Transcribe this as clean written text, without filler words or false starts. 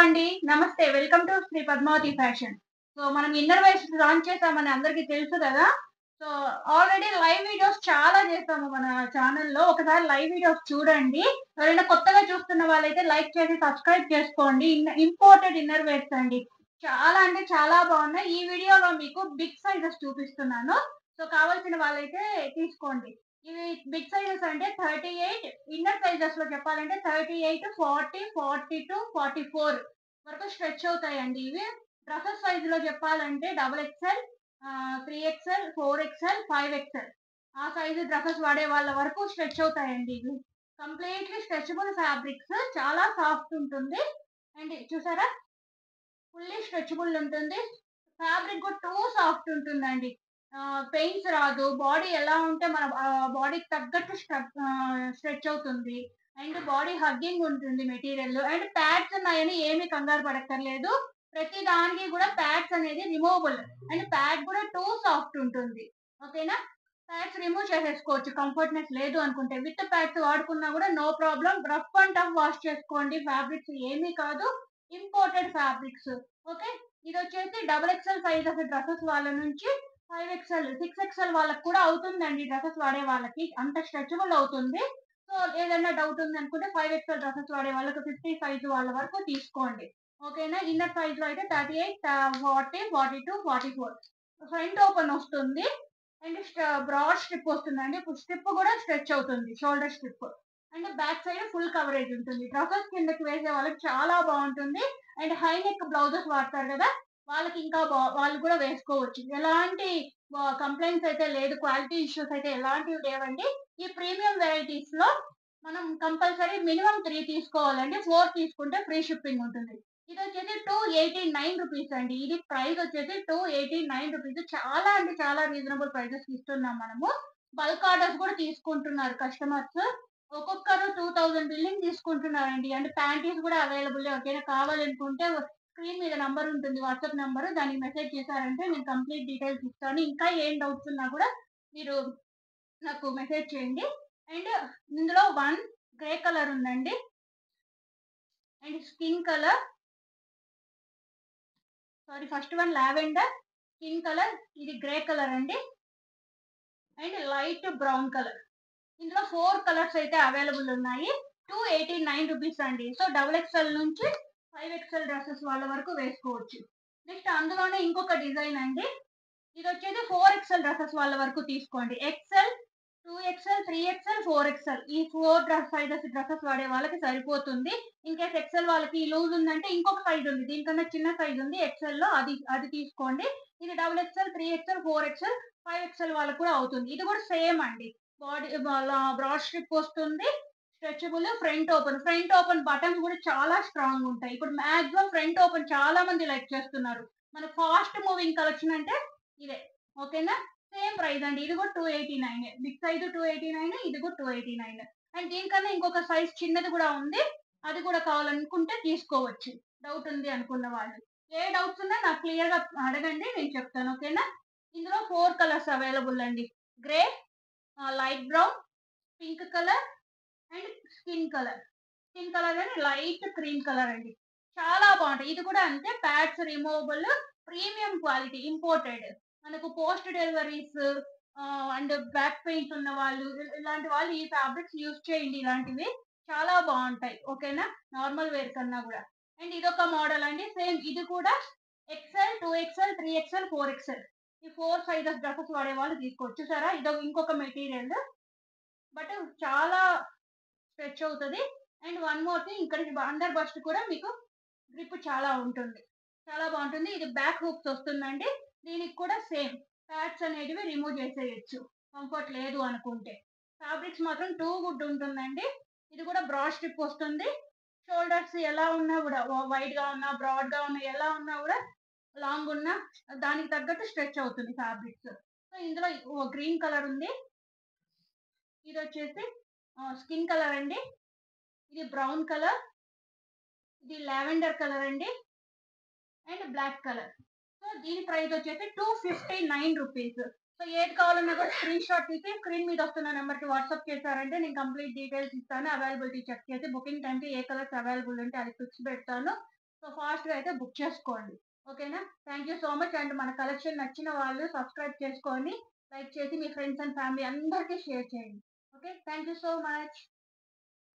అండి. నమస్తే. Welcome to Shri Padmavathi fashion. మనం ఇన్నర్ వేర్స్ లాంచ్ చేసామని అందరికి తెలుసు కదా! సో, ఆల్రెడీ లైవ్ వీడియోస్ చాలా చేసాము మన ఛానెల్‌లో. ఒకసారి లైవ్ వీడియోస్ చూడండి. ఎవరైనా కొత్తగా చూస్తున్న వాళ్ళైతే లైక్ చేసి సబ్స్క్రైబ్ చేసుకోండి. ఇంపోర్టెడ్ ఇన్నర్ వేర్స్ అండి. చాలా అంటే చాలా బాగున్నాయి. ఈ వీడియోలో మీకు బిగ్ సైజెస్ చూపిస్తున్నాను. సో, కావాల్సిన వాళ్ళైతే తీసుకోండి. ఇవి బిగ్ సైజెస్ అంటే 38 ఇన్నర్ సైజెస్ లో చెప్పాలంటే 38, 40, 42, 44 వరకు స్ట్రెచ్ అవుతాయండి ఇవి. డ్రెస్సెస్ సైజ్ లో చెప్పాలంటే double XL, 3XL, 4XL, 5XL ఆ సైజు డ్రెస్సెస్ వాడే వాళ్ళ వరకు స్ట్రెచ్ అవుతాయండి ఇవి. కంప్లీట్లీ స్ట్రెచబుల్ ఫ్యాబ్రిక్స్, చాలా సాఫ్ట్ ఉంటుంది. అండ్ చూసారా, ఫుల్లీ స్ట్రెచబుల్ ఉంటుంది. ఫ్యాబ్రిక్ కూడా టూ సాఫ్ట్ ఉంటుందండి. పెయిన్స్ రాదు. బాడీ ఎలా ఉంటే మన బాడీకి తగ్గట్టు స్ట్రెచ్ అవుతుంది. అండ్ బాడీ హగ్గింగ్ ఉంటుంది మెటీరియల్. అండ్ ప్యాడ్స్ ఉన్నాయని ఏమీ కంగారు పడక్కర్లేదు. ప్రతి దానికి కూడా ప్యాడ్స్ అనేది రిమూవబుల్. అండ్ ప్యాడ్ కూడా టూ సాఫ్ట్ ఉంటుంది. ఓకేనా? ప్యాడ్స్ రిమూవ్ చేసేసుకోవచ్చు కంఫర్ట్‌నెస్ లేదు అనుకుంటే. విత్ ప్యాడ్స్ వాడుకున్నా కూడా no problem. Rough and tough wash చేసుకోండి. ఫ్యాబ్రిక్స్ ఏమీ కాదు. Imported fabrics. ఓకే. ఇదొచ్చేసి double XL size of dresses వాళ్ళ నుంచి 5XL, 6XL వాళ్ళకి కూడా అవుతుందండి. డ్రెసెస్ వాడే వాళ్ళకి అంత స్ట్రెచబుల్ అవుతుంది. సో, ఏదైనా డౌట్ ఉంది అనుకుంటే 5XL డ్రెసెస్ వాడే వాళ్ళకి 50 సైజ్ వాళ్ళ వరకు తీసుకోండి. ఓకేనా? ఇన్నర్ సైజ్ లో అయితే 38, 40, 42, 44 ఫ్రంట్ ఓపెన్ వస్తుంది. అండ్ బ్రాడ్ స్ట్రిప్ వస్తుందండి. స్ట్రిప్ కూడా స్ట్రెచ్ అవుతుంది. Shoulder strip. And back side full coverage ఉంటుంది. డ్రెసెస్ కిందకి వేసే వాళ్ళకి చాలా బాగుంటుంది. అండ్ హై నెక్ బ్లౌజెస్ వాడతారు కదా, వాళ్ళకి ఇంకా వాళ్ళు కూడా వేసుకోవచ్చు. ఎలాంటి కంప్లైంట్స్ అయితే లేదు. క్వాలిటీ ఇష్యూస్ అయితే ఎలాంటివి లేవండి. ఈ ప్రీమియం వెరైటీస్ లో మనం కంపల్సరీ మినిమం 3 తీసుకోవాలండి. 4 తీసుకుంటే ఫ్రీ షిప్పింగ్ ఉంటుంది. ఇది వచ్చేసి 289 రూపీస్ అండి. ఇది ప్రైస్ వచ్చేసి 289 రూపీస్. చాలా అంటే చాలా రీజనబుల్ ప్రైజెస్ ఇస్తున్నాం మనము. బల్క్ ఆర్డర్స్ కూడా తీసుకుంటున్నారు కస్టమర్స్. ఒక్కొక్కరు 2000 బిల్లింగ్ తీసుకుంటున్నారండి. అంటే ప్యాంటీస్ కూడా అవైలబుల్. ఎవరికైనా కావాలనుకుంటే స్క్రీన్ మీద నంబర్ ఉంటుంది. WhatsApp number. దానికి మెసేజ్ చేశారంటే నేను కంప్లీట్ డీటెయిల్స్ ఇస్తాను. ఇంకా ఏం డౌట్స్ ఉన్నా కూడా మీరు నాకు మెసేజ్ చేయండి. అండ్ ఇందులో వన్ గ్రే కలర్ ఉందండి. And skin colour, sorry, first one lavender, skin colour, ఇది గ్రే కలర్ అండి. And light brown colour. ఇందులో 4 కలర్స్ అయితే అవైలబుల్ ఉన్నాయి. 289 రూపీస్ అండి. సో, డబుల్ ఎక్స్ఎల్ నుంచి 5XL డ్రెస్సెస్ వాళ్ళ వరకు వేసుకోవచ్చు. నెక్స్ట్ అందులోనే ఇంకొక డిజైన్ అండి. ఇది వచ్చేసి 4XL డ్రెస్సెస్ వాళ్ళ వరకు తీసుకోండి. ఎక్స్ఎల్, 2XL, 3XL, 4XL ఈ 4 సైజెస్ డ్రెస్సెస్ వాడే వాళ్ళకి సరిపోతుంది. ఇన్ కేస్ ఎక్స్ఎల్ వాళ్ళకి లూజ్ ఉందంటే ఇంకొక సైజ్ ఉంది. దీనికన్నా చిన్న సైజ్ ఉంది ఎక్స్ఎల్ లో, అది అది తీసుకోండి. ఇది double XL, 3XL, 4XL, 5XL వాళ్ళకి కూడా అవుతుంది. ఇది కూడా సేమ్ అండి. బాడీ బ్రాడ్ స్ట్రిప్ వస్తుంది. Stretchable, front open. Front open buttons కూడా చాలా స్ట్రాంగ్ ఉంటాయి. ఇప్పుడు మాక్సిమం ఫ్రంట్ ఓపెన్ చాలా మంది లైక్ చేస్తున్నారు. మన ఫాస్ట్ మూవింగ్ కలెక్షన్ అంటే ఇదే. ఓకేనా? సేమ్ ప్రైస్ అండి. ఇది కూడా 289. బిగ్ సైజ్ 289, ఇది కూడా 289. అండ్ దీనికన్నా ఇంకొక సైజ్ చిన్నది కూడా ఉంది. అది కూడా కావాలనుకుంటే తీసుకోవచ్చు. డౌట్ ఉంది అనుకున్న వాళ్ళు. ఏ డౌట్స్ ఉన్నా నాకు క్లియర్ గా అడగండి, నేను చెప్తాను. ఓకేనా? ఇందులో 4 కలర్స్ అవైలబుల్ అండి. Grey, light brown, pink colour and skin colour. Skin colour అని లైట్ క్రీమ్ కలర్ అండి. చాలా బాగుంటాయి. ఇది కూడా అంతే. Pads removable, premium quality, imported. మనకు post deliveries and back pains ఉన్న వాళ్ళు, ఇలాంటి వాళ్ళు ఈ ఫ్యాబ్రిక్స్ యూజ్ చేయండి. ఇలాంటివి చాలా బాగుంటాయి. ఓకేనా? నార్మల్ వేర్ కన్నా కూడా. అండ్ ఇదొక మోడల్ అండి. సేమ్ ఇది కూడా ఎక్స్ఎల్, 2XL, 3XL, 4XL ఈ 4 సైజెస్ డ్రెస్సెస్ వాడే వాళ్ళు తీసుకోవచ్చు. చూసారా, ఇదో ఇంకొక మెటీరియల్. బట్ చాలా స్ట్రెచ్ అవుతది. అండ్ వన్ మోర్ థింగ్, ఇక్కడికి అండర్ బస్ట్ కూడా మీకు గ్రిప్ చాలా ఉంటుంది. చాలా బాగుంటుంది. ఇది బ్యాక్ హూక్స్ వస్తుందండి. దీనికి కూడా సేమ్ ప్యాడ్స్ అనేటివి రిమూవ్ చేసేయచ్చు కంఫర్ట్ లేదు అనుకుంటే. ఫ్యాబ్రిక్స్ మాత్రం టూ గుడ్ ఉంటుందండి. ఇది కూడా బ్రాడ్ స్ట్రిప్ వస్తుంది. షోల్డర్స్ ఎలా ఉన్నా కూడా, వైడ్ గా ఉన్నా బ్రాడ్ గా ఉన్నా, ఎలా ఉన్నా కూడా, లాంగ్ ఉన్నా దానికి తగ్గట్టు స్ట్రెచ్ అవుతుంది ఫ్యాబ్రిక్స్. సో, ఇందులో గ్రీన్ కలర్ ఉంది. ఇది వచ్చేసి స్కిన్ కలర్ అండి. ఇది బ్రౌన్ కలర్, ఇది లావెండర్ కలర్ అండి. And black colour. సో, దీని ప్రైస్ వచ్చేసి 259 రూపీస్. సో, ఏది కావాలన్నా కూడా స్క్రీన్ షాట్ తీసి స్క్రీన్ మీద వస్తున్న నెంబర్ కి వాట్సాప్ చేశారంటే నేను కంప్లీట్ డీటెయిల్స్ ఇస్తాను. అవైలబిలిటీ చెక్ చేసి బుకింగ్ టైం కి ఏ కలర్స్ అవైలబుల్ ఉంటే అది ఫిక్స్ పెడతాను. సో, సో ఫాస్ట్‌గా అయితే బుక్ చేసుకోండి. ఓకేనా? Thank you so much. And మన కలెక్షన్ నచ్చిన వాళ్ళు సబ్స్క్రైబ్ చేసుకొని, లైక్ చేసి మీ ఫ్రెండ్స్ అండ్ ఫ్యామిలీ అందరికి షేర్ చేయండి. Okay. Thank you so much.